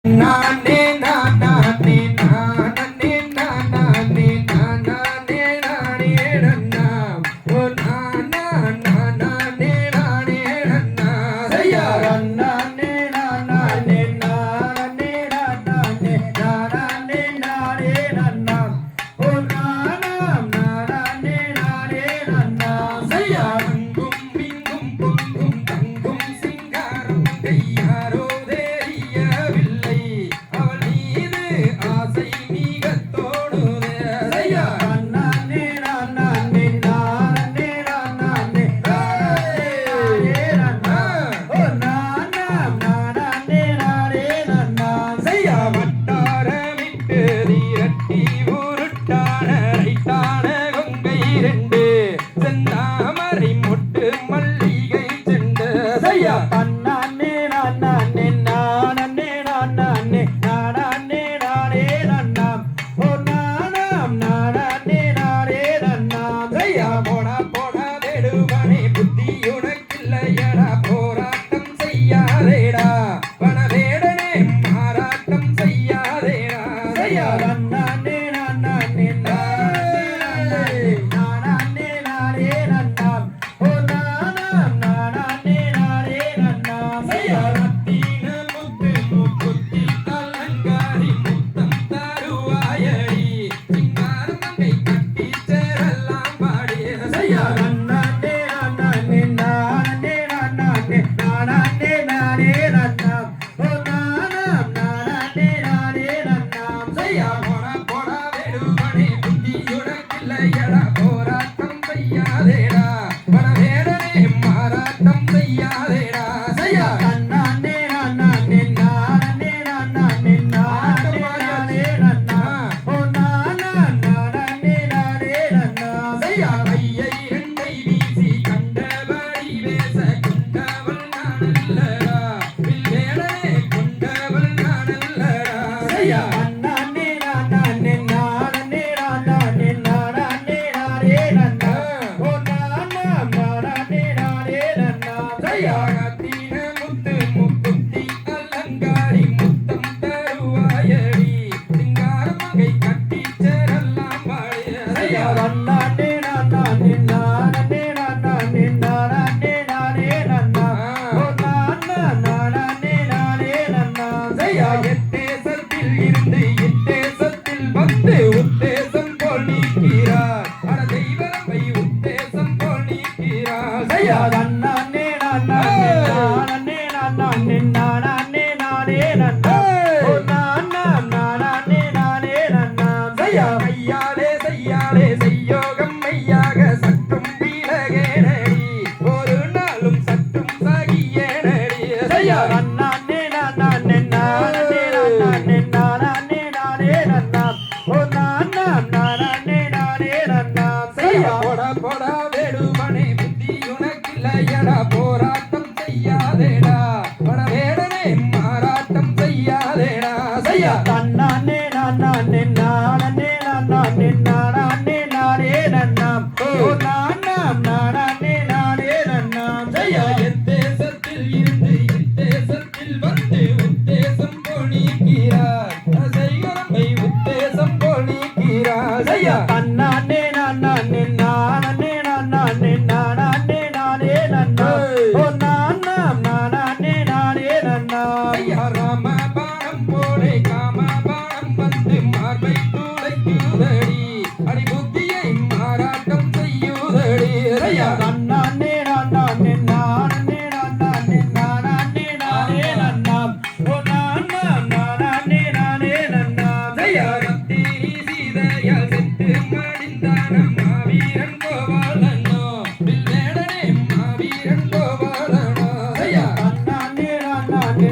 நானே நானே நானே நானே நானே நானே நன்னா ஓ நானா நானே நானே நன்னா சையா நானே நானே நானே நானே நானே நானே நன்னா ஓ நானா நானே நானே நன்னா சையா அங்கும் இங்கும் பொங்கும் தங்கும் சிங்காரம் கையாரோ செந்தாமரை மொட்டு மல்லிகை செண்டு சையா தன்னானே நானே நானே நானே நானே நானே நன்னாம் ஓ நானாம் நானே நானே நன்னாம் சையா போடா போடா வேடுவனே புத்தி உனக்கில்லையடா போராட்டம் செய்யாதேடா வனவேடனே மாறாட்டம் செய்யாதேடா சையா நானே நானே போராட்டம் செய்யாதேடா வனவேடனே மாறாட்டம் செய்யாதேடா சையா நானே நானே நானே நானே நானே நன்னா ஓ நானா நானே நானே நன்னா சையா ஐயை எண்ணை வீசி கண்டபடி பேச கொண்டவள் நானல்லடா வில்வேடனே கொண்டவள் நானல்லடா சையா நானே நானே நானே நானே முத்து முக்குத்தி அலங்காரி முத்தம் தருவாயடி சிங்கார மங்கை கட்டி சேரலாம் வாழிய சையா நானே நானே நானே நானே நானே நானே நன்னா ஓ நானா நானே நானே நன்னா சையா எத்தேசத்தில் இருந்து இத்தேசத்தில் வந்து உத்தேசம் போல் நீக்கிறார் அட தெய்வமை உத்தேசம் போல் நீக்கிறார் சையா நானே நானே நானே நானே நானே நானே நன்னா ஓ நானா நானே நானே நன்னா சையா கையாலே செய்யாலே செய்யோகம் மையாக சற்றும் வீழகேனடி ஒரு நாளும் சற்றும் சாகியேனடி சையா நானே நானே நானே நானே நானே நானே நன்னா ஓ நானா நானே நானே நன்னா சையா போடா போடா வேடுவனே புத்தி உனக்கில்லையடா போராட்டம் செய்யாதேடா வனவேடனே மாறாட்டம் செய்யாதேடா சையா தன்னானே நானே நானே நானே நானே நானே நன்னாம் ஓ நானாம் நானே நானே நன்னாம் சையா எத்தேசத்தில் இருந்து இத்தேசத்தில் வந்து உத்தேசம் போல் நீக்கிறார் செய்கரம்பை உத்தேசம் போல் நீக்கிறார் சையா தன்னானே நானே நானே நானே நானே நானே நன்னா ஓ நானாம் நானே நானே நன்னா சையா ராம பாணம் போலே காம பாணம் வந்து மார்பை துளைக்குதடி அடி புத்தியை மாறாட்டம் செய்யுதடி சையா நானே நானே நானே நானே நானே நானே நன்னாம் ஓ நானாம் நானே நானே நன்னாம் சையா ரத்தி சீதையால் செத்து மடிந்தான மாவீரன் கோபாலனோ வில்வேடனே மாவீரன் கோபாலனோ சையா நானே நானே